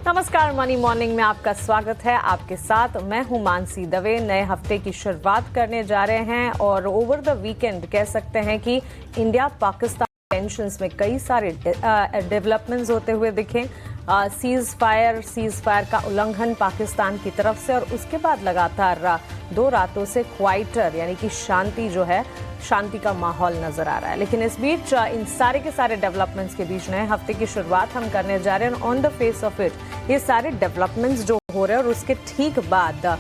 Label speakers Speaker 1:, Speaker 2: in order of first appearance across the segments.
Speaker 1: नमस्कार, money morning में आपका स्वागत है। आपके साथ मैं हूं मानसी दवे। नए हफ्ते की शुरुआत करने जा रहे हैं और ओवर द वीकेंड कह सकते हैं कि इंडिया पाकिस्तान टेंशंस में कई सारे डेवलपमेंट्स होते हुए दिखे। सीज फायर का उल्लंघन पाकिस्तान की तरफ से और उसके बाद लगातार 2 रातों से क्वाइटर यानी कि शांति का माहौल नजर आ रहा है। लेकिन इस बीच इन सारे के सारे डेवलपमेंट्स के बीच नए हफ्ते की शुरुआत हम करने जा रहे हैं। On the face of it ये सारे डेवलपमेंट्स जो हो रहे हैं और उसके ठीक बाद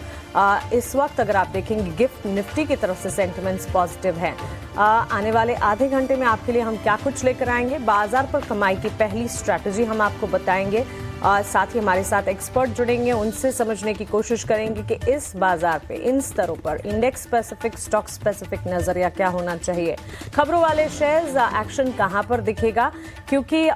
Speaker 1: इस वक्त अगर आप देखेंगे गिफ्ट निफ्टी की तरफ से सेंटिमेंट्स पॉजिटिव हैं। आने वाले आधे घंटे में आपके लिए हम क्या कुछ लेकर आएंगे, बाजार पर कमाई की पहली स्ट्रैटेजी हम आपको बताएंगे। साथ ही हमारे साथ एक्सपर्ट जुड़ेंगे, उनसे समझने की कोशिश करेंगे कि इस बाजार पे इन स्तरों पर इंडेक्स स्पेसिफिक, स्टॉक स्पेसिफिक नजरिया क्या होना चाहिए। खबरों वाले शेयर्स एक्शन कहां पर दिखेगा, क्योंकि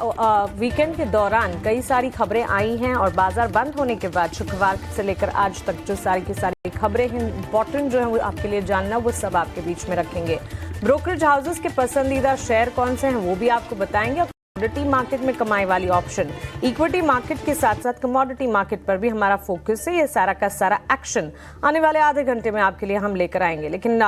Speaker 1: वीकेंड के दौरान कई सारी खबरें आई हैं और बाजार बंद होने के बाद शुक्रवार से लेकर आज तक जो सारी की सारी खबरें हैं इंपॉर्टेंट जो है वो आपके लिए जानना, वो सब आपके बीच में रखेंगे। ब्रोकरेज हाउसेस के पसंदीदा शेयर कौन से हैं वो भी आपको बताएंगे। कमोडिटी मार्केट में कमाई वाली ऑप्शन, इक्विटी मार्केट के साथ साथ कमोडिटी मार्केट पर भी हमारा फोकस है। ये सारा का सारा एक्शन आने वाले आधे घंटे में आपके लिए हम लेकर आएंगे। लेकिन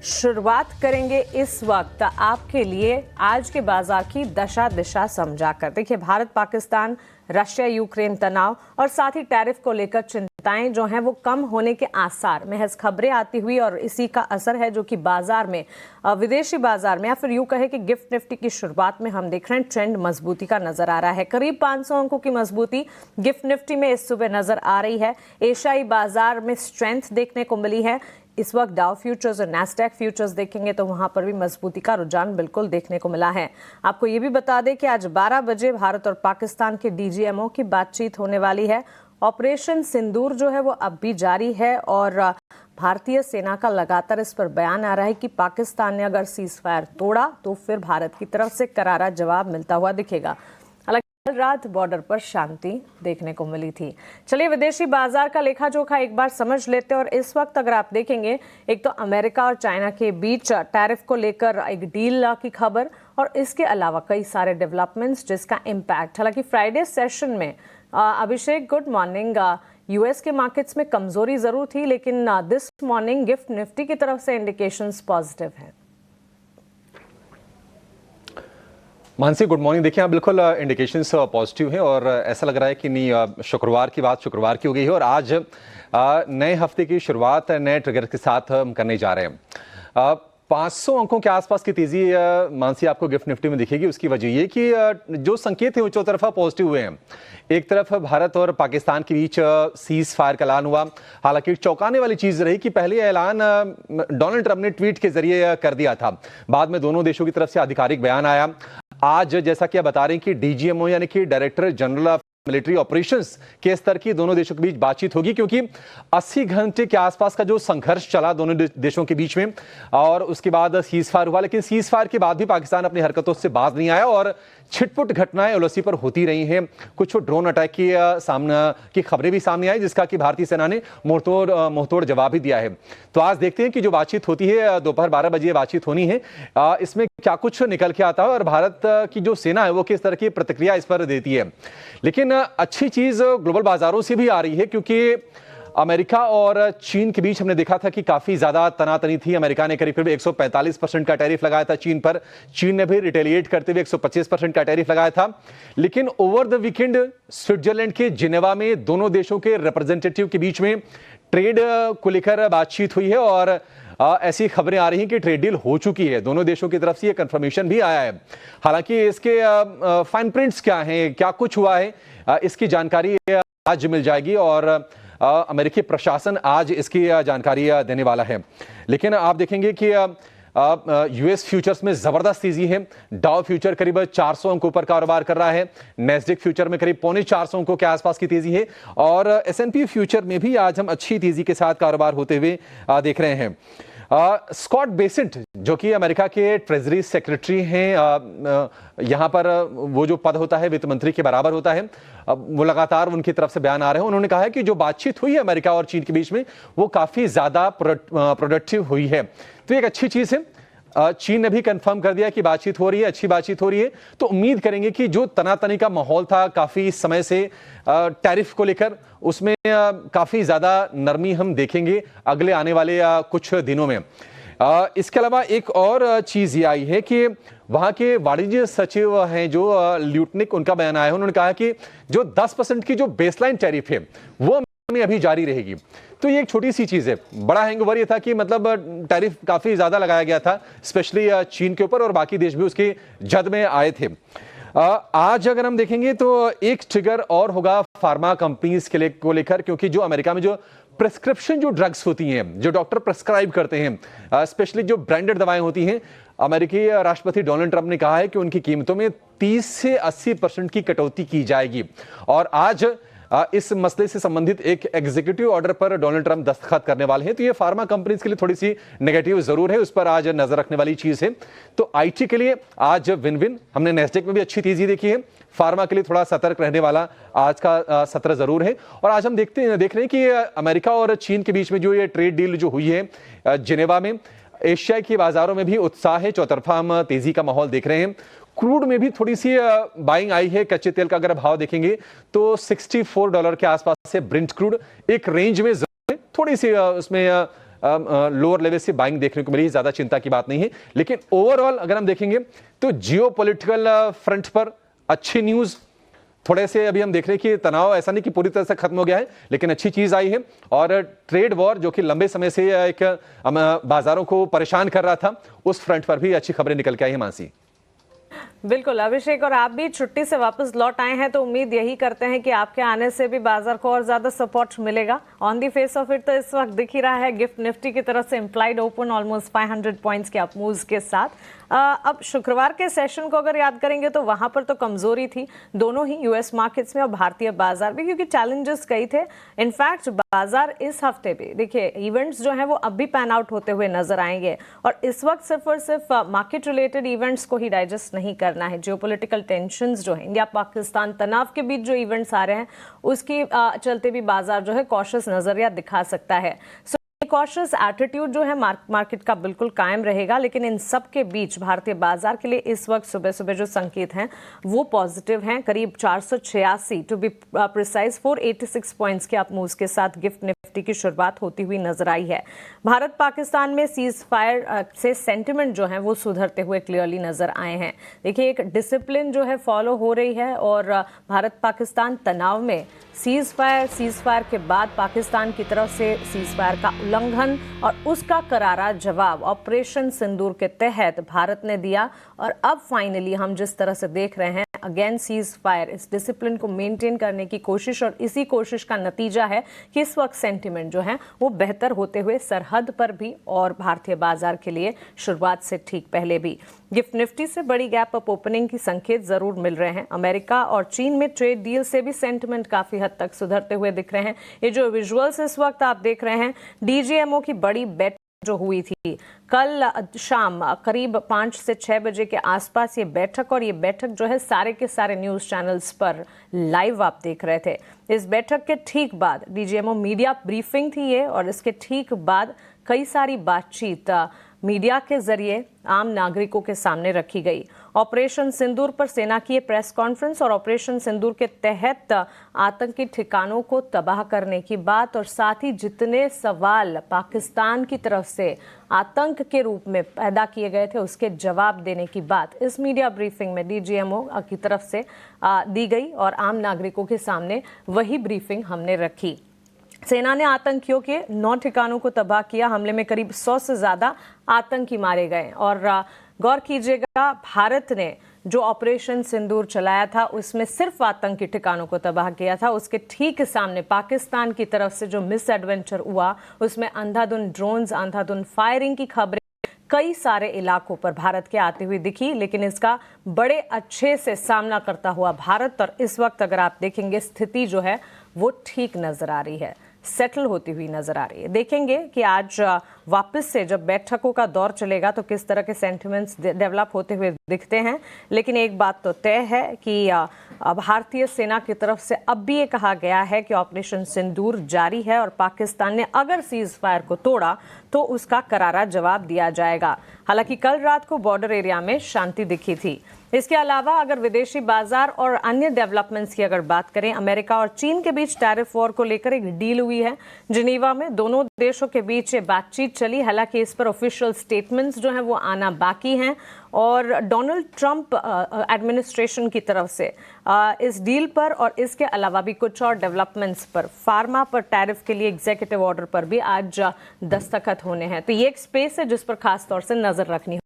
Speaker 1: शुरुआत करेंगे इस वक्त आपके लिए आज के बाजार की दशा दिशा समझाकर। देखिए, भारत पाकिस्तान, रशिया यूक्रेन तनाव और साथ ही टैरिफ को लेकर चिंताएं जो हैं वो कम होने के आसार, महज खबरें आती हुई और इसी का असर है जो कि बाजार में, विदेशी बाजार में या फिर यूं कहे कि गिफ्ट निफ्टी की शुरुआत में हम देख रहे हैं ट्रेंड मजबूती का नजर आ रहा है। करीब 500 अंकों की मजबूती गिफ्ट निफ्टी में इस सुबह नजर आ रही है। एशियाई बाजार में स्ट्रेंथ देखने को मिली है। इस वक्त डाउ फ्यूचर्स और नैस्डैक फ्यूचर्स देखेंगे तो वहां पर भी मजबूती का रुझान बिल्कुल देखने को मिला है। आपको ये भी बता दें कि आज 12 बजे भारत और पाकिस्तान के डीजीएमओ की बातचीत होने वाली है। ऑपरेशन सिंदूर जो है वो अब भी जारी है और भारतीय सेना का लगातार इस पर बयान आ रहा है कि पाकिस्तान ने अगर सीज फायर तोड़ा तो फिर भारत की तरफ से करारा जवाब मिलता हुआ दिखेगा। कल रात बॉर्डर पर शांति देखने को मिली थी। चलिए विदेशी बाजार का लेखा जोखा एक बार समझ लेते हैं। और इस वक्त अगर आप देखेंगे, एक तो अमेरिका और चाइना के बीच टैरिफ को लेकर एक डील की खबर और इसके अलावा कई सारे डेवलपमेंट्स जिसका इम्पैक्ट, हालांकि फ्राइडे सेशन में अभिषेक गुड मॉर्निंग, यूएस के मार्केट्स में कमजोरी जरूर थी लेकिन दिस मॉर्निंग गिफ्ट निफ्टी की तरफ से इंडिकेशंस पॉजिटिव हैं।
Speaker 2: Mansi good morning. देखिए, आप बिल्कुल इंडिकेशंस पॉजिटिव हैं और ऐसा लग रहा है कि नहीं, शुक्रवार की बात शुक्रवार की हो गई है और आज नए हफ्ते की शुरुआत नए ट्रिगर के साथ हम करने जा रहे हैं। 500 अंकों के आसपास की तेजी मानसी आपको गिफ्ट निफ्टी में दिखेगी। उसकी वजह ये कि जो संकेत हैं वो चौतरफा पॉजिटिव हुए हैं। एक तरफ भारत और पाकिस्तान के बीच सीज फायर का ऐलान हुआ। हालांकि चौंकाने वाली चीज रही कि पहले ऐलान डोनाल्ड ट्रंप ने ट्वीट के जरिए कर दिया था, बाद में दोनों देशों की तरफ से आधिकारिक बयान आया। आज जैसा कि आप बता रहे हैं कि डीजीएमओ यानी कि director general of military operations के स्तर की दोनों देशों के बीच बातचीत होगी, क्योंकि 80 घंटे के आसपास का जो संघर्ष चला दोनों देशों के बीच में और उसके बाद सीज फायर हुआ। लेकिन सीज फायर के बाद भी पाकिस्तान अपनी हरकतों से बाज नहीं आया और छिटपुट घटनाएं एलओसी पर होती रही हैं। कुछ ड्रोन अटैक की खबरें भी सामने आई जिसका कि भारतीय सेना ने मुंहतोड़ जवाब भी दिया है। तो आज देखते हैं कि जो बातचीत होती है, दोपहर 12 बजे बातचीत होनी है, इसमें क्या कुछ निकल के आता है और भारत की जो सेना है वो किस तरह की प्रतिक्रिया इस पर देती है। लेकिन अच्छी चीज ग्लोबल बाजारों से भी आ रही है, क्योंकि अमेरिका और चीन के बीच हमने देखा था कि काफी ज्यादा तनातनी थी। अमेरिका ने करीब करीब 145% का टैरिफ लगाया था चीन पर, चीन ने भी रिटेलिएट करते हुए 125% का टैरिफ लगाया था। लेकिन ओवर द वीकेंड स्विट्जरलैंड के जिनेवा में दोनों देशों के रिप्रेजेंटेटिव के बीच में ट्रेड को लेकर बातचीत हुई है और ऐसी खबरें आ रही हैं कि ट्रेड डील हो चुकी है। दोनों देशों की तरफ से यह कंफर्मेशन भी आया है। हालांकि इसके फाइन प्रिंट्स क्या हैं, क्या कुछ हुआ है, इसकी जानकारी आज मिल जाएगी और अमेरिकी प्रशासन आज इसकी जानकारी देने वाला है। लेकिन आप देखेंगे कि यूएस फ्यूचर्स में जबरदस्त तेजी है। डाउ फ्यूचर करीब 400 अंकों पर कारोबार कर रहा है। नेस्डेक फ्यूचर में करीब 450 अंकों के आसपास की तेजी है और एसएनपी फ्यूचर में भी आज हम अच्छी तेजी के साथ कारोबार होते हुए देख रहे हैं। स्कॉट बेसेंट जो कि अमेरिका के ट्रेजरी सेक्रेटरी हैं, यहाँ पर वो जो पद होता है वित्त मंत्री के बराबर होता है, वो लगातार उनकी तरफ से बयान आ रहे हैं। उन्होंने कहा है कि जो बातचीत हुई है अमेरिका और चीन के बीच में वो काफी ज्यादा प्रोडक्टिव हुई है, तो एक अच्छी चीज है। चीन ने भी कंफर्म कर दिया कि बातचीत हो रही है, अच्छी बातचीत हो रही है। तो उम्मीद करेंगे कि जो तनातनी का माहौल था काफी समय से टैरिफ को लेकर, उसमें काफी ज्यादा नरमी हम देखेंगे अगले आने वाले कुछ दिनों में। इसके अलावा एक और चीज ये आई है कि वहां के वाणिज्य सचिव हैं जो ल्यूटनिक, उनका बयान आया है। उन्होंने कहा कि जो 10% की जो बेसलाइन टैरिफ है वो में अभी जारी रहेगी। तो ये एक छोटी सी चीज है। बड़ा हैंगओवर ये था कि मतलब टैरिफ काफी ज्यादा लगाया गया था, स्पेशली चीन के ऊपर, और बाकी देश भी उसके जद में आए थे। आज अगर हम देखेंगे तो एक ट्रिगर और होगा फार्मा कंपनीज के लिए को लेकर, क्योंकि जो अमेरिका में जो प्रिस्क्रिप्शन जो ड्रग्स होती हैं, जो डॉक्टर प्रिस्क्राइब करते हैं, स्पेशली जो ब्रांडेड दवाएं होती हैं, अमेरिकी राष्ट्रपति डोनाल्ड ट्रंप ने कहा है कि उनकी कीमतों में 30 से 80% की कटौती की जाएगी। और आज इस मसले से संबंधित एक एग्जीक्यूटिव ऑर्डर पर डोनाल्ड ट्रंप दस्तखत करने वाले हैं। तो ये फार्मा कंपनीज के लिए थोड़ी सी नेगेटिव जरूर है, उस पर आज नजर रखने वाली चीज है। तो आईटी के लिए आज विन विन, हमने नेस्डेक में भी अच्छी तेजी देखी है। फार्मा के लिए थोड़ा सतर्क रहने वाला आज का सत्र जरूर है। और आज हम देख रहे हैं कि अमेरिका और चीन के बीच में जो ये ट्रेड डील जो हुई है जिनेवा में, एशिया के बाजारों में भी उत्साह है, चौतरफा हम तेजी का माहौल देख रहे हैं। क्रूड में भी थोड़ी सी बाइंग आई है। कच्चे तेल का अगर भाव देखेंगे तो $64 के आसपास से ब्रेंट क्रूड एक रेंज में थोड़ी सी उसमें लोअर लेवल से बाइंग देखने को मिली, ज्यादा चिंता की बात नहीं है। लेकिन ओवरऑल अगर हम देखेंगे तो जियोपॉलिटिकल फ्रंट पर अच्छी न्यूज, थोड़े से अभी हम देख रहे हैं कि तनाव ऐसा नहीं कि पूरी तरह से खत्म हो गया है, लेकिन अच्छी चीज आई है। और ट्रेड वॉर जो कि लंबे समय से एक बाजारों को परेशान कर रहा था, उस फ्रंट पर भी अच्छी खबरें निकल के आई है। मानसी
Speaker 1: बिल्कुल अभिषेक, और आप भी छुट्टी से वापस लौट आए हैं तो उम्मीद यही करते हैं कि आपके आने से भी बाजार को और ज्यादा सपोर्ट मिलेगा। On the face of it तो इस वक्त दिख ही रहा है गिफ्ट निफ्टी की तरफ से इम्प्लाइड ओपन ऑलमोस्ट 500 पॉइंट्स के अपमूव्स के साथ। अब शुक्रवार के सेशन को अगर याद करेंगे तो वहां पर तो कमजोरी थी दोनों ही यूएस मार्केट्स में और भारतीय बाजार भी, क्योंकि चैलेंजेस कई थे। इनफैक्ट बाजार इस हफ्ते भी देखिए इवेंट्स जो हैं वो अब भी पैन आउट होते हुए नजर आएंगे, और इस वक्त सिर्फ और सिर्फ मार्केट रिलेटेड इवेंट्स को ही डाइजेस्ट नहीं करना है। जियोपॉलिटिकल टेंशंस जो है, इंडिया पाकिस्तान तनाव के बीच जो इवेंट्स आ रहे हैं उसकी चलते भी बाजार जो है कॉशियस नजरिया दिखा सकता है। कॉशियस एटीट्यूड जो है मार्केट का बिल्कुल कायम रहेगा, लेकिन इन सब के बीच भारतीय बाजार के लिए इस वक्त सुबह सुबह जो संकेत हैं वो पॉजिटिव हैं। करीब 486 टू बी प्रिसाइज 486 पॉइंट्स के अपमूव्स के साथ गिफ्ट निफ्टी की शुरुआत होती हुई नजर आई है। भारत पाकिस्तान में सीज फायर से सेंटिमेंट जो है वो सुधरते हुए क्लियरली नजर आए हैं। देखिए एक डिसिप्लिन जो है फॉलो हो रही है, और भारत पाकिस्तान तनाव में सीज फायर के बाद पाकिस्तान की तरफ से सीज फायर का उल्लंघन और उसका करारा जवाब ऑपरेशन सिंदूर के तहत भारत ने दिया। और अब फाइनली हम जिस तरह से देख रहे हैं अगेन सीज फायर, इस डिसिप्लिन को मेंटेन करने की कोशिश, और इसी कोशिश का नतीजा है कि इस वक्त सेंटिमेंट जो है वो बेहतर होते हुए सरहद पर भी और भारतीय बाजार के लिए शुरुआत से ठीक पहले भी। गिफ्ट निफ्टी से बड़ी गैप अप ओपनिंग की संकेत जरूर मिल रहे हैं। अमेरिका और चीन में ट्रेड डील से भी सेंटिमेंट काफी हद तक सुधरते हुए दिख रहे हैं। ये जो विजुअल्स इस वक्त आप देख रहे हैं, डीजीएमओ की बड़ी बेट जो हुई थी कल शाम करीब 5 से 6 बजे के आसपास ये बैठक, और ये बैठक जो है सारे के सारे न्यूज चैनल्स पर लाइव आप देख रहे थे। इस बैठक के ठीक बाद डीजीएमओ मीडिया ब्रीफिंग थी ये, और इसके ठीक बाद कई सारी बातचीत मीडिया के जरिए आम नागरिकों के सामने रखी गई। ऑपरेशन सिंदूर पर सेना की प्रेस कॉन्फ्रेंस और ऑपरेशन सिंदूर के तहत आतंकी ठिकानों को तबाह करने की बात, और साथ ही जितने सवाल पाकिस्तान की तरफ से आतंक के रूप में पैदा किए गए थे उसके जवाब देने की बात इस मीडिया ब्रीफिंग में डीजीएमओ की तरफ से दी गई, और आम नागरिकों के सामने वही ब्रीफिंग हमने रखी। सेना ने आतंकियों के 9 ठिकानों को तबाह किया। हमले में करीब 100 से ज्यादा आतंकी मारे गए, और गौर कीजिएगा भारत ने जो ऑपरेशन सिंदूर चलाया था उसमें सिर्फ आतंकी ठिकानों को तबाह किया था। उसके ठीक सामने पाकिस्तान की तरफ से जो मिस एडवेंचर हुआ उसमें अंधाधुंध ड्रोन्स, अंधाधुंध फायरिंग की खबरें कई सारे इलाकों पर भारत के आती हुई दिखी, लेकिन इसका बड़े अच्छे से सामना करता हुआ भारत, और इस वक्त अगर आप देखेंगे स्थिति जो है वो ठीक नजर आ रही है। सेटल होती हुई नजर आ रही है। देखेंगे कि आज वापस से जब बैठकों का दौर चलेगा तो किस तरह के सेंटिमेंट्स डेवलप होते हुए दिखते हैं। लेकिन एक बात तो तय है कि भारतीय सेना की तरफ से अब भी ये कहा गया है कि ऑपरेशन सिंदूर जारी है और पाकिस्तान ने अगर सीज फायर को तोड़ा तो उसका करारा जवाब दिया जाएगा। हालांकि कल रात को बॉर्डर एरिया में शांति दिखी थी। इसके अलावा अगर विदेशी बाजार और अन्य डेवलपमेंट्स की अगर बात करें, अमेरिका और चीन के बीच टैरिफ वॉर को लेकर एक डील हुई है जिनेवा में। दोनों देशों के बीच बातचीत चली, हालांकि इस पर ऑफिशियल स्टेटमेंट्स जो हैं वो आना बाकी हैं। और डोनाल्ड ट्रंप एडमिनिस्ट्रेशन की तरफ से इस डील पर और इसके अलावा भी कुछ और डेवलपमेंट्स पर, फार्मा पर टैरिफ के लिए एग्जीक्यूटिव ऑर्डर पर भी आज दस्तखत होने हैं। तो ये एक स्पेस है जिस पर खास तौर से नजर रखनी है।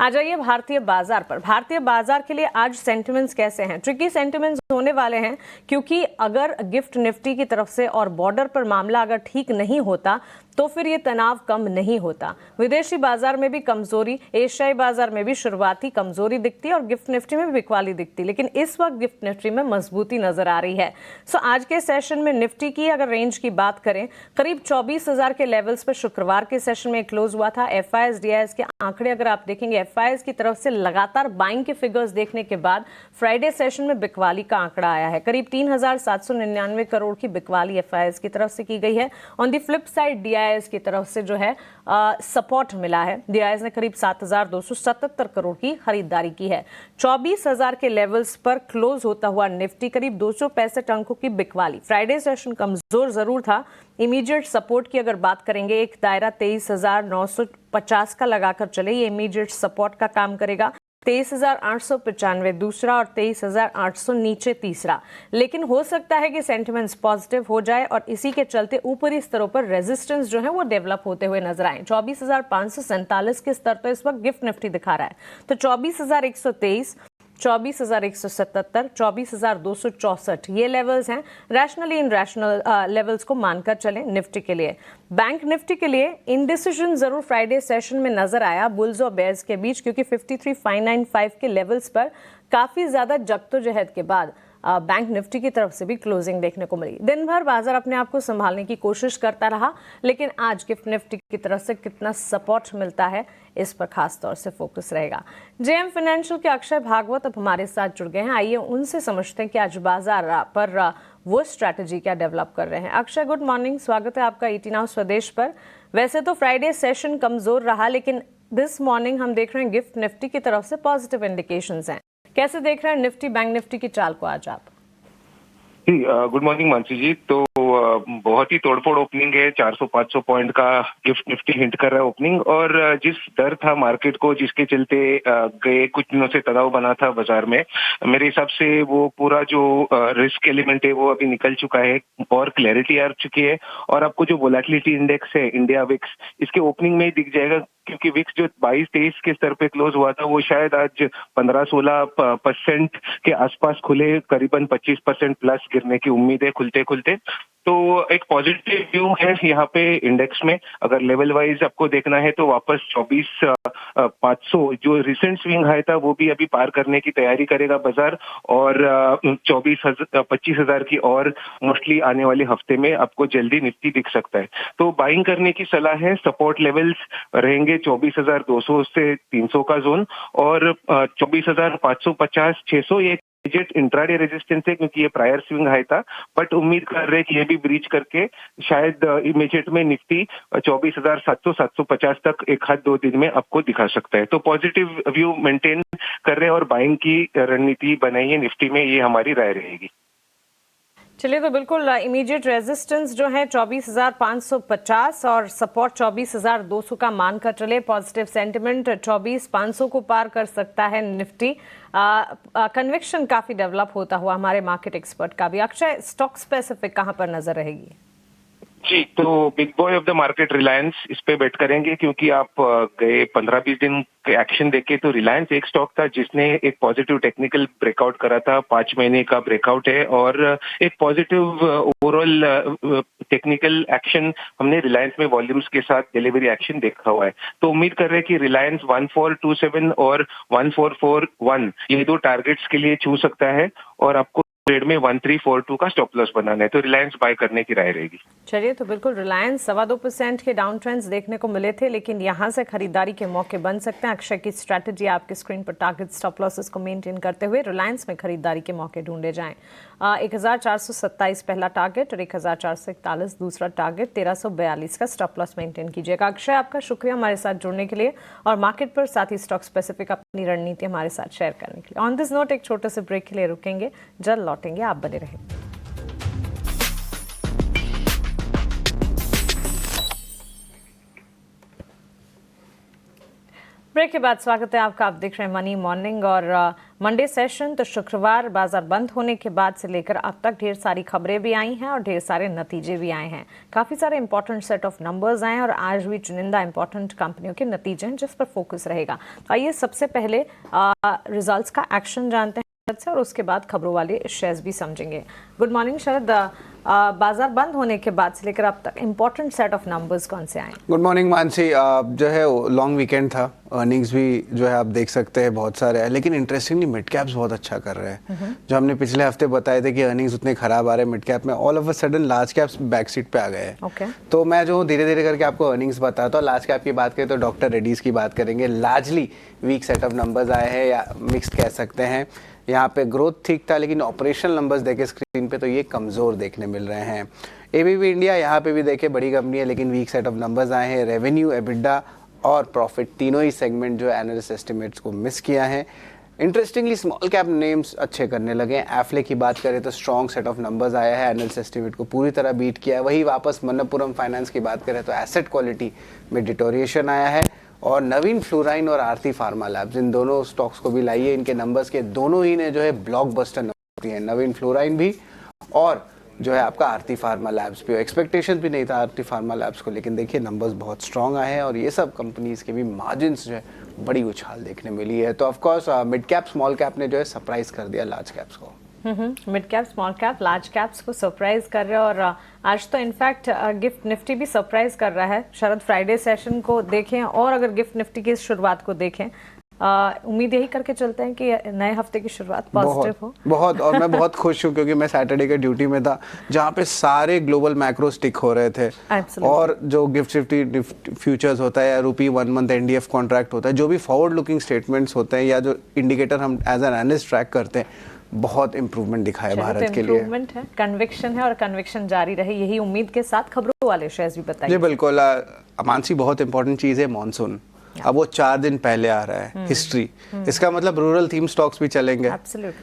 Speaker 1: आ जाइए भारतीय बाजार पर। भारतीय बाजार के लिए आज सेंटिमेंट्स कैसे हैं? ट्रिकी सेंटिमेंट्स होने वाले हैं, क्योंकि अगर गिफ्ट निफ्टी की तरफ से और बॉर्डर पर मामला अगर ठीक नहीं होता तो फिर ये तनाव कम नहीं होता। विदेशी बाजार में भी कमजोरी, एशियाई बाजार में भी शुरुआती कमजोरी दिखती है और गिफ्ट निफ्टी में भी बिकवाली दिखती, लेकिन इस वक्त गिफ्ट निफ्टी में मजबूती नजर आ रही है। सो आज के सेशन में निफ्टी की अगर रेंज की बात करें, करीब 24,000 के लेवल्स पर शुक्रवार के सेशन में क्लोज हुआ था। एफआईएस डीआईएस के आंकड़े अगर आप देखेंगे, एफआईएस की तरफ से लगातार बाइंग के फिगर्स देखने के बाद फ्राइडे सेशन में बिकवाली का आंकड़ा आया है। करीब 3,799 करोड़ की बिकवाली एफआईएस की तरफ से की गई है। On the flip side DIIs की तरफ से जो है सपोर्ट मिला है। डीआईएस ने करीब 7,277 करोड़ की खरीदारी की है। 24,000 के लेवल्स पर क्लोज होता हुआ निफ्टी करीब 265 अंकों की बिकवाली। फ्राइडे सेशन कमजोर जरूर था। इमीडिएट सपोर्ट की अगर बात करेंगे, एक दायरा 23,950 का लगाकर चले, ये इमीडिएट सपोर्ट का काम करेगा। 23,895 दूसरा और 23,800 नीचे तीसरा। लेकिन हो सकता है कि सेंटिमेंट्स पॉजिटिव हो जाए और इसी के चलते ऊपरी स्तरों पर रेजिस्टेंस जो है वो डेवलप होते हुए नजर आए। 24,547 के स्तर पर इस वक्त गिफ्ट निफ्टी दिखा रहा है, तो 24,123, 24,177, 24,264 ये लेवल्स हैं। रैशनली इन रैशनल लेवल्स को मानकर चलें निफ्टी के लिए। बैंक निफ्टी के लिए इनडिसीजन जरूर फ्राइडे सेशन में नजर आया बुल्स और बेयर्स के बीच, क्योंकि 53,595 के लेवल्स पर काफी ज्यादा जद्दोजहद के बाद बैंक निफ्टी की तरफ से भी क्लोजिंग देखने को मिली। दिन भर बाजार अपने आप को संभालने की कोशिश करता रहा, लेकिन आज गिफ्ट निफ्टी की तरफ से कितना सपोर्ट मिलता है इस पर खास तौर से फोकस रहेगा। जेएम फाइनेंशियल के अक्षय भागवत अब हमारे साथ जुड़ गए हैं। आइए उनसे समझते हैं कि आज बाजार पर वो स्ट्रैटेजी क्या डेवलप कर रहे हैं। अक्षय, गुड मॉर्निंग, स्वागत है आपका ईटी नाउ स्वदेश पर। वैसे तो फ्राइडे सेशन कमजोर रहा, लेकिन दिस मॉर्निंग हम देख रहे हैं गिफ्ट निफ्टी की तरफ से पॉजिटिव इंडिकेशंस हैं। कैसे देख रहे हैं निफ्टी बैंक निफ्टी की चाल को आज आप?
Speaker 3: जी, गुड मॉर्निंग मानसी जी। तो बहुत ही तोड़फोड़ ओपनिंग है। 400-500 पॉइंट का गिफ्ट निफ्टी हिंट कर रहा है ओपनिंग, और जिस डर था मार्केट को, जिसके चलते गए कुछ दिनों से तनाव बना था बाजार में, मेरे हिसाब से वो पूरा जो रिस्क एलिमेंट है वो अभी निकल चुका है और क्लैरिटी आ चुकी है। और आपको जो वोलेटिलिटी इंडेक्स है इंडिया विक्स, इसके ओपनिंग में ही दिख जाएगा, क्योंकि विक्स जो 22-23 के स्तर पे क्लोज हुआ था वो शायद आज 15-16% के आसपास खुले, करीबन 25% प्लस गिरने की उम्मीद है खुलते खुलते। तो एक पॉजिटिव व्यू है यहाँ पे इंडेक्स में। अगर लेवल वाइज आपको देखना है तो वापस 24,500 जो रिसेंट स्विंग हाई था वो भी अभी पार करने की तैयारी करेगा बाजार, और 25,000 की और मोस्टली आने वाले हफ्ते में आपको जल्दी निफ्टी दिख सकता है। तो बाइंग करने की सलाह है। सपोर्ट लेवल्स रहेंगे 24,200 से 300 का जोन, और 24,550, 600 ये इमीडिएट इंट्राडे रेजिस्टेंस है, क्योंकि ये प्रायर स्विंग हाई था। बट उम्मीद कर रहे हैं कि ये भी ब्रीच करके शायद इमीडिएट में निफ्टी 24,700, 750 तक एक हाथ 2 दिन में आपको दिखा सकता है। तो पॉजिटिव व्यू मेंटेन कर रहे हैं और बाइंग की रणनीति बनाइए निफ्टी में, ये हमारी राय रहेगी।
Speaker 1: चलिए, तो बिल्कुल इमीडिएट रेजिस्टेंस जो है 24,550 और सपोर्ट 24,200 का मानकर चले। पॉजिटिव सेंटिमेंट 24,500 को पार कर सकता है निफ्टी। कन्विक्शन काफी डेवलप होता हुआ हमारे मार्केट एक्सपर्ट का भी। अक्षय, स्टॉक स्पेसिफिक कहां पर नजर रहेगी?
Speaker 3: जी, तो big boy of the market Reliance, इस पे बेट करेंगे, क्योंकि आप गए 15-20 दिन के एक्शन देखे तो रिलायंस एक स्टॉक था जिसने एक पॉजिटिव टेक्निकल ब्रेकआउट करा था। 5 महीने का ब्रेकआउट है और एक पॉजिटिव ओवरऑल टेक्निकल एक्शन हमने रिलायंस में वॉल्यूम्स के साथ डिलीवरी एक्शन देखा हुआ है। तो उम्मीद कर रहे हैं कि रिलायंस 1427 और 1441 ये 2 टारगेट्स के लिए छू सकता है, और आपको ट्रेड में 1342 का स्टॉप लॉस बनाना है, तो रिलायंस बाय करने की राय रहेगी।
Speaker 1: चलिए, तो बिल्कुल रिलायंस 2.25% के डाउन ट्रेंड्स देखने को मिले थे, लेकिन यहां से खरीदारी के मौके बन सकते हैं। अक्षय की स्ट्रैटेजी आपके स्क्रीन पर टारगेट स्टॉप लॉसेस को मेंटेन करते हुए रिलायंस में खरीदारी के मौके ढूंढे जाएं। 1427 पहला टारगेट और 1441 दूसरा टारगेट, 1342 का स्टॉप लॉस मेंटेन कीजिएगा। अक्षय, आपका शुक्रिया हमारे साथ जुड़ने के लिए और मार्केट पर साथ ही स्टॉक स्पेसिफिक अपनी रणनीति हमारे साथ शेयर करने के लिए। ऑन दिस नोट एक छोटे से ब्रेक के लिए रुकेंगे, जल्द लौटेंगे, आप बने रहें। ब्रेक के बाद स्वागत है आपका। आप देख रहे हैं मनी मॉर्निंग और मंडे सेशन। तो शुक्रवार बाजार बंद होने के बाद से लेकर अब तक ढेर सारी खबरें भी आई हैं और ढेर सारे नतीजे भी आए हैं। काफ़ी सारे इंपॉर्टेंट सेट ऑफ नंबर्स आए हैं और आज भी चुनिंदा इंपॉर्टेंट कंपनियों के नतीजे हैं जिस पर फोकस रहेगा। तो आइए सबसे पहले रिजल्ट्स का एक्शन जानते हैं और उसके बाद खबरों वाले शेयर्स भी समझेंगे। गुड मॉर्निंग शरद, बाजार बंद होने के बाद से लेकर अब तक इंपॉर्टेंट सेट ऑफ नंबर्स कौन से आए?
Speaker 4: Good morning Mansi. जो है लॉन्ग वीकेंड था, अर्निंग्स भी जो है आप देख सकते हैं बहुत सारे हैं, लेकिन इंटरेस्टिंगली मिड कैप्स बहुत अच्छा कर रहे हैं। जो हमने पिछले हफ्ते बताए थे कि अर्निंग्स उतने खराब आ रहे हैं मिड कैप में, all of a sudden large caps back seat पे आ गए हैं। तो मैं जो धीरे धीरे करके आपको अर्निंग्स बताता हूँ। लार्ज कैप की बात करें तो डॉक्टर रेड्डीज की बात करेंगे। Largely weak set of numbers आए हैं या मिक्स्ड कह सकते हैं। यहाँ पे ग्रोथ ठीक था, लेकिन ऑपरेशनल नंबर्स देखे स्क्रीन पे तो ये कमज़ोर देखने मिल रहे हैं। एबीबी इंडिया यहाँ पे भी देखे बड़ी कंपनी है, लेकिन वीक सेट ऑफ नंबर्स आए हैं। रेवेन्यू, एबिडा और प्रॉफिट तीनों ही सेगमेंट जो एनालिस्ट एस्टिमेट्स को मिस किया है। इंटरेस्टिंगली स्मॉल कैप नेम्स अच्छे करने लगे हैं। एफले की बात करें तो स्ट्रॉन्ग सेट ऑफ नंबर्स आया है, एनालिस्ट एस्टिमेट को पूरी तरह बीट किया है। वही वापस मन्नपुरम फाइनेंस की बात करें तो एसेट क्वालिटी में डिटोरिएशन आया है। और नवीन फ्लोराइन और आरती फार्मा लैब्स, इन दोनों स्टॉक्स को भी लाइए। इनके नंबर्स के दोनों ही ने जो है ब्लॉकबस्टर नंबर दिए हैं, नवीन फ्लोराइन भी और जो है आपका आरती फार्मा लैब्स भी। एक्सपेक्टेशन भी नहीं था आरती फार्मा लैब्स को, लेकिन देखिए नंबर्स बहुत स्ट्रांग आए हैं और ये सब कंपनीज के भी मार्जिन्स जो है बड़ी उछाल देखने मिली है। तो of course mid cap small cap ने जो है सरप्राइज कर दिया लार्ज कैप्स को।
Speaker 1: Mid cap, small cap, large caps को सरप्राइज कर रहे हैं और आज तो इनफैक्ट गिफ्ट निफ्टी भी सरप्राइज कर रहा है। शरद, फ्राइडे सेशन को देखें और अगर गिफ्ट निफ्टी की शुरुआत को देखें, उम्मीद यही करके चलते हैं कि नए हफ्ते की शुरुआत पॉजिटिव हो।
Speaker 4: बहुत और मैं बहुत खुश हूँ क्योंकि मैं सैटरडे के ड्यूटी में था जहाँ पे सारे ग्लोबल मैक्रो स्टिक हो रहे थे। और जो गिफ्ट निफ्टी फ्यूचर्स होता है या रुपी 1 मंथ एनडीएफ कॉन्ट्रैक्ट होता है, जो भी फॉरवर्ड लुकिंग स्टेटमेंट्स होते हैं या जो इंडिकेटर हम एज एन एनालिस्ट ट्रैक करते हैं, बहुत इंप्रूवमेंट दिखा है भारत के लिए।
Speaker 1: इंप्रूवमेंट है, कन्विक्शन है और कन्विक्शन जारी रहे, यही उम्मीद के साथ खबरों वाले शेयर्स भी बताइए।
Speaker 4: जी बिल्कुल मानसी, बहुत इंपॉर्टेंट चीज़ है मॉनसून। अब वो 4 दिन पहले आ रहा है, हिस्ट्री। इसका मतलब रूरल थीम स्टॉक्स भी चलेंगे।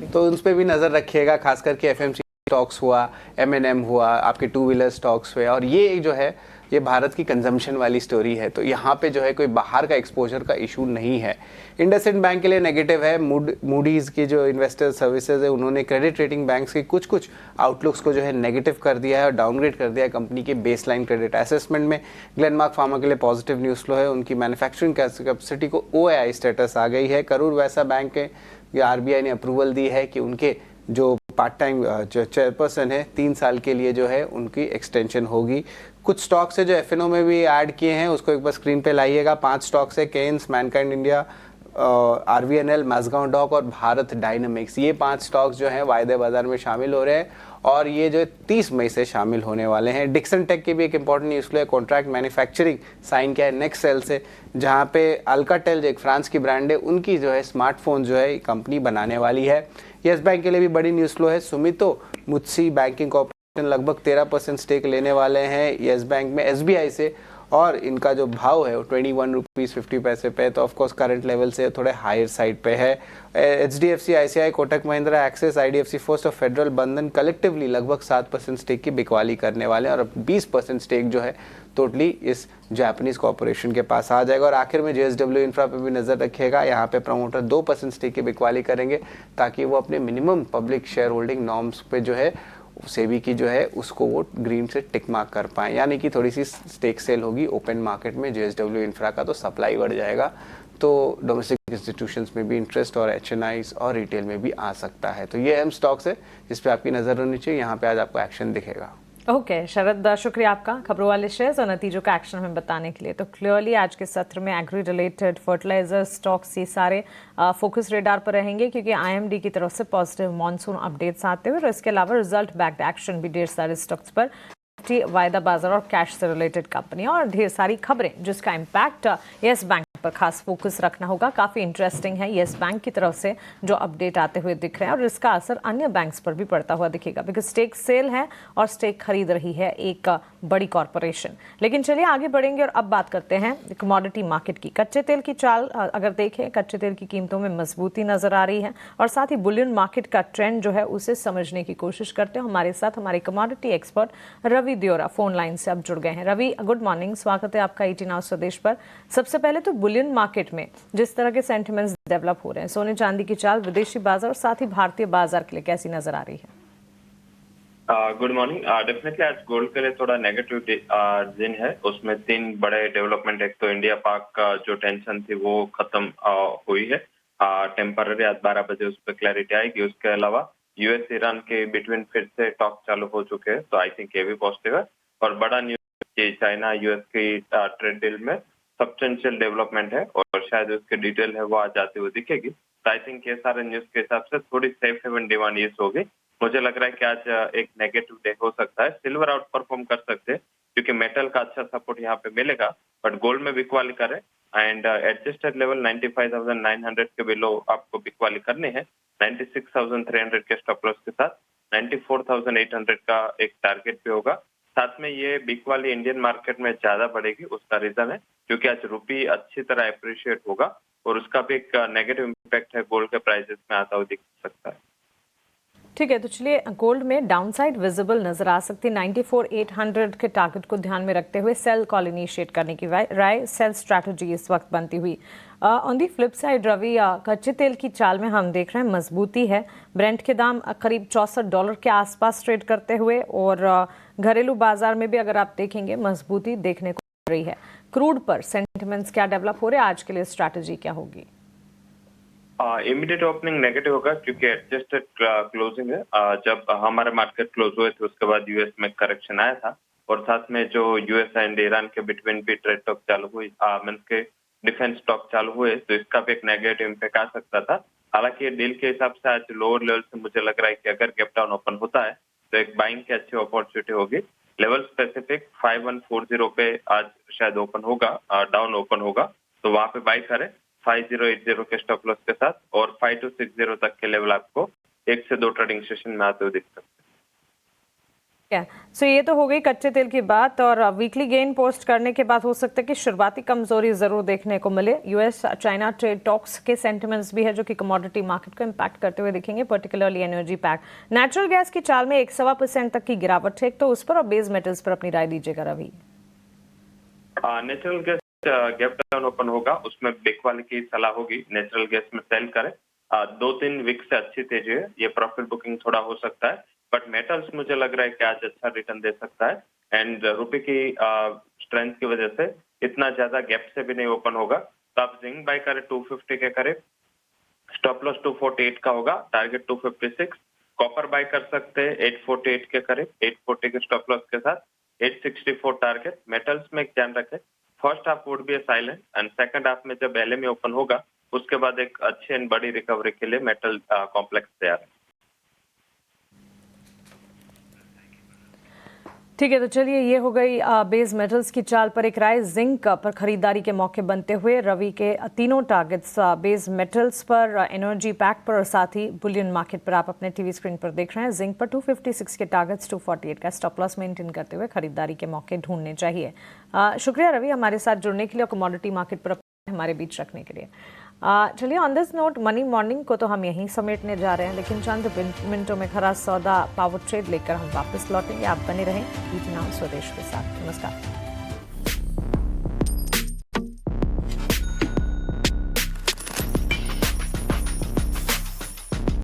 Speaker 4: तो उन पर भी नजर रखिएगा, खास करके एफएमसी स्टॉक्स हुआ, एमएनएम हुआ, आपके 2 व्हीलर स्टॉक्स हुए। और ये जो है ये भारत की कंजम्पशन वाली स्टोरी है, तो यहाँ पे जो है कोई बाहर का एक्सपोजर का इशू नहीं है। इंडसइंड बैंक के लिए नेगेटिव है। मूडीज की जो इन्वेस्टर सर्विसेज है उन्होंने क्रेडिट रेटिंग बैंक्स के कुछ आउटलुक्स को जो है नेगेटिव कर दिया है और डाउनग्रेड कर दिया है कंपनी के बेसलाइन क्रेडिट असेसमेंट में। ग्लेनमार्क फार्मा के लिए पॉजिटिव न्यूज़ फ्लो है, उनकी मैन्युफैक्चरिंग कैपेसिटी को OAI स्टेटस आ गई है। करूर वैसा बैंक के आरबीआई ने अप्रूवल दी है कि उनके जो पार्ट टाइम जो चेयरपर्सन है 3 साल के लिए जो है उनकी एक्सटेंशन होगी। कुछ स्टॉक्स है जो एफएनओ में भी ऐड किए हैं, उसको एक बार स्क्रीन पे लाइएगा। 5 स्टॉक्स है, Kaynes, Mankind India, RVNL, Mazagon dock और भारत डायनामिक्स। ये 5 स्टॉक्स जो हैं वायदे बाजार में शामिल हो रहे हैं और ये जो 30 मई से शामिल होने वाले हैं। डिक्सन टेक की भी एक इंपॉर्टेंट न्यूज़ है, कॉन्ट्रैक्ट मैन्युफैक्चरिंग साइन किया है नेक्स्ट सेल से, जहाँ पे अल्काटेल जो एक फ्रांस की ब्रांड है उनकी जो है स्मार्टफोन जो है कंपनी बनाने वाली है। येस बैंक के लिए भी बड़ी न्यूज़ फ्लो है। सुमितो मुत्सी बैंकिंग कॉर्पोरेशन लगभग 13% स्टेक लेने वाले हैं येस बैंक में एसबीआई से और इनका जो भाव है वो 21 रुपीज़ 50 पैसे पे, तो ऑफकोर्स करंट लेवल से थोड़े हायर साइड पे है। HDFC, ICICI, Kotak Mahindra, axis, IDFC first और फेडरल बंधन कलेक्टिवली लगभग 7% स्टेक की बिकवाली करने वाले हैं और अब 20% स्टेक जो है टोटली इस जापानीज कॉर्पोरेशन के पास आ जाएगा। और आखिर में JSW इंफ्रा पे भी नजर रखिएगा, यहाँ पे प्रमोटर 2% स्टेक की बिकवाली करेंगे ताकि वो अपने minimum public share holding norms पे जो है सेबी की जो है उसको वो ग्रीन से टिक मार्क कर पाए, यानी कि थोड़ी सी स्टेक सेल होगी ओपन मार्केट में JSW इंफ्रा का, तो सप्लाई बढ़ जाएगा, तो डोमेस्टिक इंस्टीट्यूशंस में भी इंटरेस्ट और HNIs और रिटेल में भी आ सकता है। तो ये अहम स्टॉक्स है जिस पे आपकी नज़र रहनी चाहिए, यहाँ पे आज आपको एक्शन दिखेगा।
Speaker 1: ओके शरद, शुक्रिया आपका खबरों वाले शेयर्स और नतीजों का एक्शन हमें बताने के लिए। तो क्लियरली आज के सत्र में एग्री रिलेटेड फर्टिलाइजर स्टॉक्स ये सारे फोकस रेडार पर रहेंगे, क्योंकि आईएमडी की तरफ से पॉजिटिव मॉनसून अपडेट्स आते हुए और इसके अलावा रिजल्ट बैक्ड एक्शन भी ढेर सारे स्टॉक्स पर, वायदा बाजार और कैश से रिलेटेड कंपनियां और ढेर सारी खबरें जिसका इम्पैक्ट येस बैंक पर खास फोकस रखना होगा। काफी इंटरेस्टिंग है येस बैंक की तरफ से जो अपडेट आते हुए दिख रहे हैं और इसका असर अन्य बैंक्स पर भी पड़ता हुआ दिखेगा, बिकॉज स्टेक सेल है और स्टेक खरीद रही है एक बड़ी कॉरपोरेशन। लेकिन चलिए आगे बढ़ेंगे और अब बात करते हैं कमोडिटी मार्केट की। कच्चे तेल की चाल अगर देखें, कच्चे तेल की कीमतों में मजबूती नजर आ रही है और साथ ही बुलियन मार्केट का ट्रेंड जो है उसे समझने की कोशिश करते हैं। हमारे साथ हमारे commodity expert Ravi Deora phone line से अब जुड़ गए हैं। रवि, गुड मॉर्निंग, स्वागत है आपका 18 आवर्स स्वदेश पर। सबसे पहले तो बुलियन मार्केट में जिस तरह के सेंटिमेंट्स डेवलप हो रहे हैं, सोने चांदी की चाल विदेशी बाजार और साथ ही भारतीय बाजार के लिए कैसी नजर आ रही है?
Speaker 5: Good morning. डेफिनेटली आज गोल्ड के लिए थोड़ा नेगेटिव दिन है। उसमें 3 बड़े डेवलपमेंट, एक तो इंडिया पाक का जो टेंशन थी वो खत्म हुई है टेम्पररी, आज 12 बजे उस पर क्लैरिटी आएगी। उसके अलावा यूएस ईरान के बिटवीन फिर से टॉक चालू हो चुके हैं, तो आई थिंक ये भी पॉजिटिव है। और बड़ा न्यूज कि चाइना यूएस की ट्रेड डील में सब्सटेंशियल डेवलपमेंट है और शायद उसकी डिटेल है वो आज आती हुई दिखेगी। तो आई थिंक ये सारे न्यूज के हिसाब से थोड़ी सेफ हेवन डिमांड ये होगी। मुझे लग रहा है कि आज एक नेगेटिव डे हो सकता है। सिल्वर आउट परफॉर्म कर सकते हैं क्योंकि मेटल का अच्छा सपोर्ट यहाँ पे मिलेगा, बट गोल्ड में बिकवाली करे एंड एडजस्टेड लेवल 95,900 के बिलो आपको बिकवाली करने हैं। 96,300 के स्टॉप लॉस के साथ 94,800 का एक टारगेट भी होगा। साथ में ये बिकवाली इंडियन मार्केट में ज्यादा बढ़ेगी, उसका रीजन है क्योंकि आज रुपी अच्छी तरह अप्रिशिएट होगा और उसका भी एक नेगेटिव इम्पैक्ट है गोल्ड के प्राइसेस में आता हुआ दिख सकता है।
Speaker 1: ठीक है, तो चलिए गोल्ड में डाउनसाइड विजिबल नजर आ सकती है। 94,800 के टारगेट को ध्यान में रखते हुए सेल कॉल इनिशिएट करने की राय, सेल स्ट्रैटेजी इस वक्त बनती हुई। On the flip side Ravi, कच्चे तेल की चाल में हम देख रहे हैं मजबूती है। ब्रेंट के दाम करीब $64 के आसपास ट्रेड करते हुए और घरेलू बाजार में भी अगर आप देखेंगे मजबूती देखने को मिल रही है। क्रूड पर सेंटिमेंट्स क्या डेवलप हो रहे हैं, आज के लिए स्ट्रैटेजी क्या होगी?
Speaker 5: इमीडिएट ओपनिंग नेगेटिव होगा क्योंकि एडजस्टेड क्लोजिंग है। जब हमारे मार्केट क्लोज हुए थे उसके बाद यूएस में करेक्शन आया था और साथ में जो यूएस एंड ईरान के बिटवीन भी ट्रेड टॉक चालू हुई, मीन्स के डिफेंस स्टॉक चालू हुए, तो इसका भी एक नेगेटिव इम्पैक्ट आ सकता था। हालांकि डील के हिसाब से आज लोअर लेवल से मुझे लग रहा है कि अगर गैप डाउन ओपन होता है तो एक बाइंग की अच्छी अपॉर्चुनिटी होगी। लेवल स्पेसिफिक 5140 पे आज शायद ओपन होगा, डाउन ओपन होगा, तो वहां पे बाई करें 5080 के स्टॉप लॉस के साथ और 5260 तक के लेवल आपको 1 से 2 ट्रेडिंग सेशन में आते हुए दिख सकते हैं।
Speaker 1: सो ये तो हो गई कच्चे तेल की बात और वीकली गेन पोस्ट करने के बाद हो सकता है कि शुरुआती कमजोरी जरूर देखने को मिले। यूएस चाइना ट्रेड टॉक्स के सेंटिमेंट्स भी है जो कि कमोडिटी मार्केट को इम्पैक्ट करते हुए दिखेंगे, particularly energy pack. Natural gas की चाल में 1.25% तक की गिरावट है, तो उस पर और बेस मेटल्स पर अपनी राय दीजिएगा Ravi.
Speaker 5: Natural gas gap down open होगा, उसमें बिकवाली की सलाह होगी, नेचुरल गैस में सेल करें। 2-3 वीक से अच्छी तेजी है, ये प्रॉफिट बुकिंग थोड़ा हो सकता है, बट मेटल्स मुझे लग रहा है कि आज अच्छा रिटर्न दे सकता है एंड रुपए की स्ट्रेंथ की वजह से इतना ज्यादा गैप से भी नहीं ओपन होगा। तो आप जिंक बाय करें 250 के करीब, स्टॉप लॉस 248 का होगा, टारगेट 256। कॉपर बाय कर सकते हैं 848 के करीब, 840 के स्टॉप लॉस के साथ 864 टारगेट। मेटल्स में एक ध्यान रखें, first half would be silent and second half में जब एलएमई ओपन होगा उसके बाद एक अच्छी एंड बड़ी रिकवरी के लिए मेटल कॉम्प्लेक्स तैयार है।
Speaker 1: ठीक है, तो चलिए ये हो गई बेस मेटल्स की चाल पर एक राय। जिंक पर खरीदारी के मौके बनते हुए रवि के तीनों टारगेट्स बेस मेटल्स पर, एनर्जी पैक पर और साथ ही बुलियन मार्केट पर आप अपने टीवी स्क्रीन पर देख रहे हैं। जिंक पर 256 के टारगेट्स, 248 का स्टॉप लॉस मेंटेन करते हुए खरीदारी के मौके ढूंढने चाहिए। शुक्रिया रवि हमारे साथ जुड़ने के लिए और कमोडिटी मार्केट पर हमारे बीच रखने के लिए। चलिए on this note money morning को तो हम यहीं समेटने जा रहे हैं, लेकिन चंद मिनटों में खरा सौदा पावर ट्रेड लेकर हम वापस लौटेंगे। आप बने रहें 18 आवर्स स्वदेश के साथ। नमस्कार।